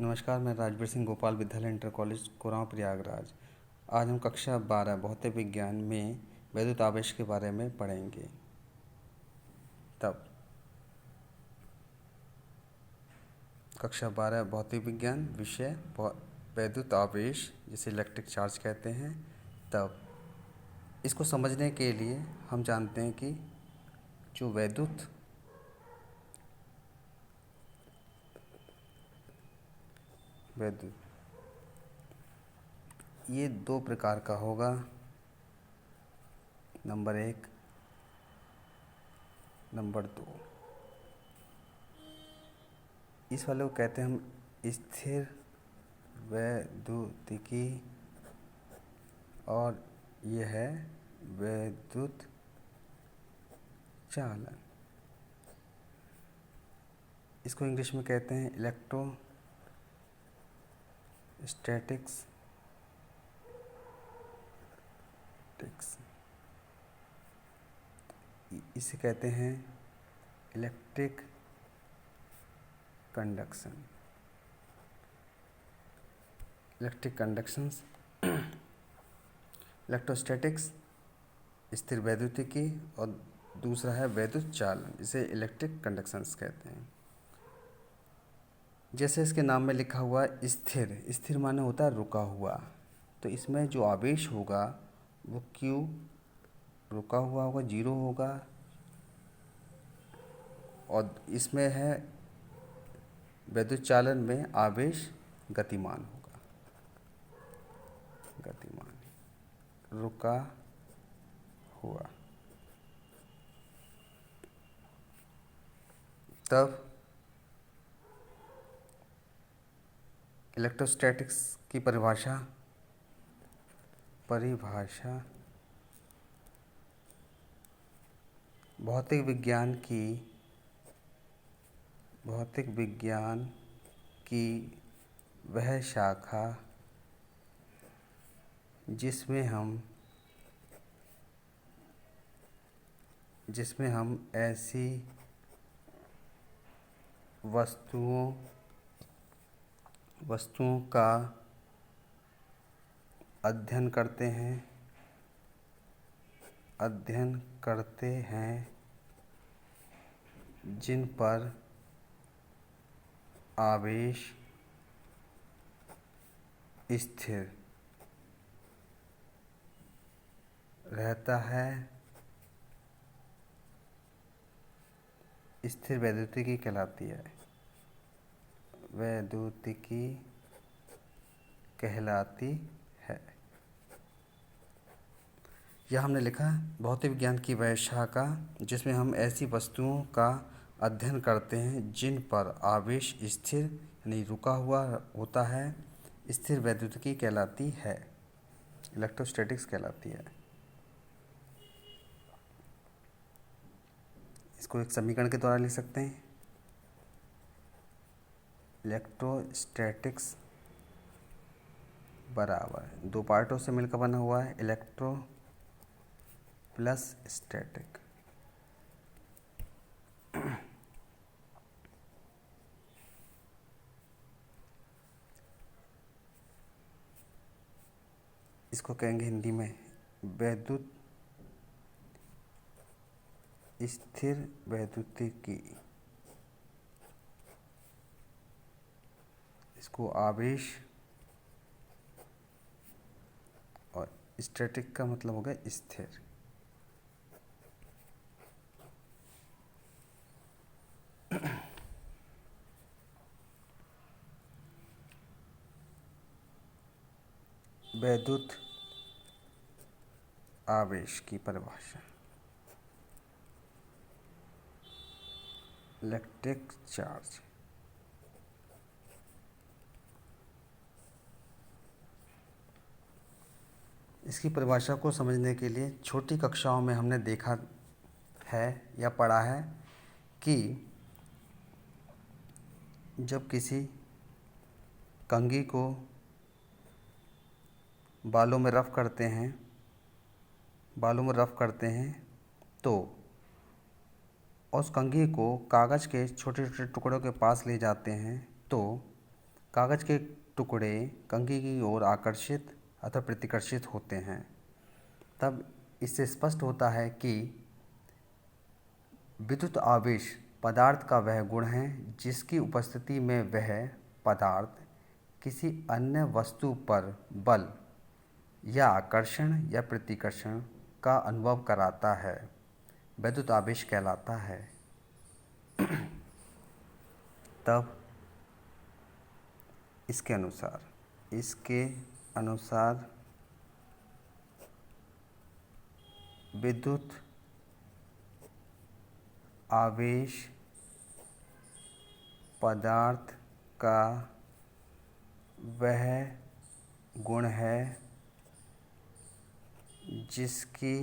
नमस्कार, मैं राजवीर सिंह गोपाल विद्यालय इंटर कॉलेज कोरांव प्रयागराज। आज हम कक्षा 12 भौतिक विज्ञान में वैद्युत आवेश के बारे में पढ़ेंगे। तब कक्षा 12 भौतिक विज्ञान, विषय वैद्युत आवेश, जिसे इलेक्ट्रिक चार्ज कहते हैं। तब इसको समझने के लिए हम जानते हैं कि जो वैद्युत ये दो प्रकार का होगा। Number 1, number 2। इस वाले को कहते हैं हम स्थिर वैद्युतिकी, और यह है वैद्युत चालन। इसको इंग्लिश में कहते हैं इलेक्ट्रोस्टैटिक्स। इसे कहते हैं इलेक्ट्रिक कंडक्शन। इलेक्ट्रोस्टैटिक्स स्थिर वैद्युतिकी, और दूसरा है वैद्युत चालन, इसे इलेक्ट्रिक कंडक्शंस कहते हैं। जैसे इसके नाम में लिखा हुआ स्थिर माने होता है रुका हुआ। तो इसमें जो आवेश होगा वो Q रुका हुआ होगा, 0 होगा। और इसमें है वैद्युत चालन में आवेश गतिमान होगा, रुका हुआ। तब इलेक्ट्रोस्टैटिक्स की परिभाषा भौतिक विज्ञान की वह शाखा जिसमें हम ऐसी वस्तुओं का अध्ययन करते हैं जिन पर आवेश स्थिर रहता है। स्थिर वैद्युतिकी कहलाती है। यह हमने लिखा भौतिक विज्ञान की वह शाखा जिसमें हम ऐसी वस्तुओं का अध्ययन करते हैं जिन पर आवेश स्थिर यानी रुका हुआ होता है। स्थिर वैद्युतिकी कहलाती है, इलेक्ट्रोस्टैटिक्स कहलाती है। इसको एक समीकरण के द्वारा लिख सकते हैं। इलेक्ट्रोस्टैटिक्स बराबर दो पार्टों से मिलकर बना हुआ है, इलेक्ट्रो प्लस स्टैटिक। इसको कहेंगे हिंदी में स्थिर वैद्युतिकी। इसको आवेश, और स्टैटिक का मतलब हो गया स्थिर। वैद्युत आवेश की परिभाषा इलेक्ट्रिक चार्ज। इसकी परिभाषा को समझने के लिए छोटी कक्षाओं में हमने देखा है या पढ़ा है कि जब किसी कंघी को बालों में रफ करते हैं तो उस कंघी को कागज़ के छोटे छोटे टुकड़ों के पास ले जाते हैं तो कागज के टुकड़े कंघी की ओर आकर्षित अथवा प्रतिकर्षित होते हैं, तब इससे स्पष्ट होता है कि विद्युत आवेश पदार्थ का वह गुण है जिसकी उपस्थिति में वह पदार्थ किसी अन्य वस्तु पर बल या आकर्षण या प्रतिकर्षण का अनुभव कराता है, विद्युत आवेश कहलाता है। तब इसके अनुसार विद्युत आवेश पदार्थ का वह गुण है जिसकी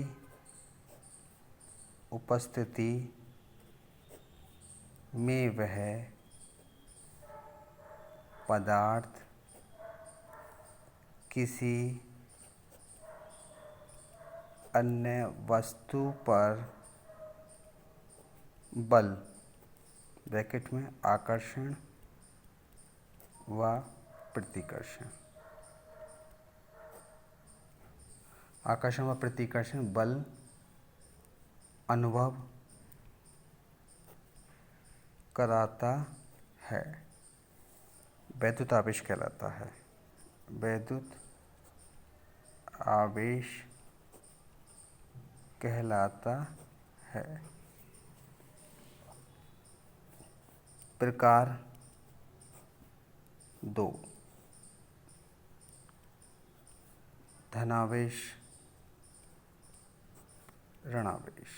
उपस्थिति में वह पदार्थ किसी अन्य वस्तु पर बल ब्रैकेट में आकर्षण व प्रतिकर्षण बल अनुभव कराता है, विद्युत आवेश कहलाता है। विद्युत आवेश कहलाता है। प्रकार 2, धनावेश ऋणावेश।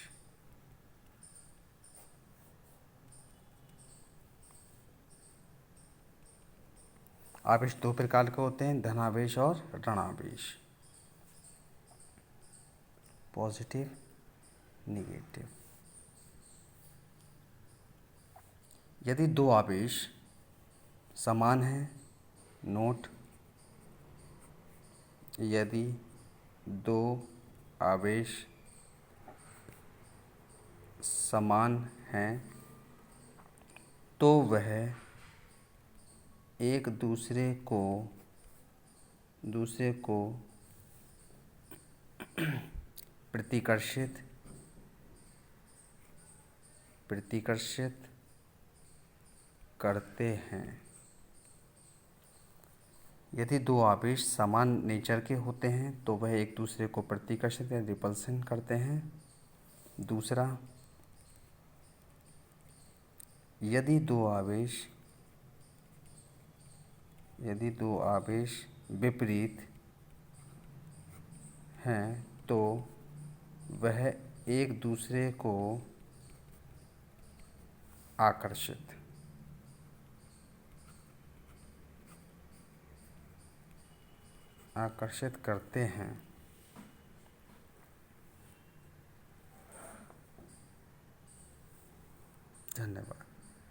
आवेश 2 प्रकार के होते हैं, धनावेश और ऋणावेश, पॉजिटिव निगेटिव। यदि दो आवेश समान हैं, नोट, यदि दो आवेश समान हैं तो वह एक दूसरे को प्रतिकर्षित करते हैं। यदि दो आवेश समान नेचर के होते हैं तो वह एक दूसरे को प्रतिकर्षित या रिपल्सन करते हैं। दूसरा, यदि दो आवेश विपरीत हैं तो वह एक दूसरे को आकर्षित करते हैं। धन्यवाद।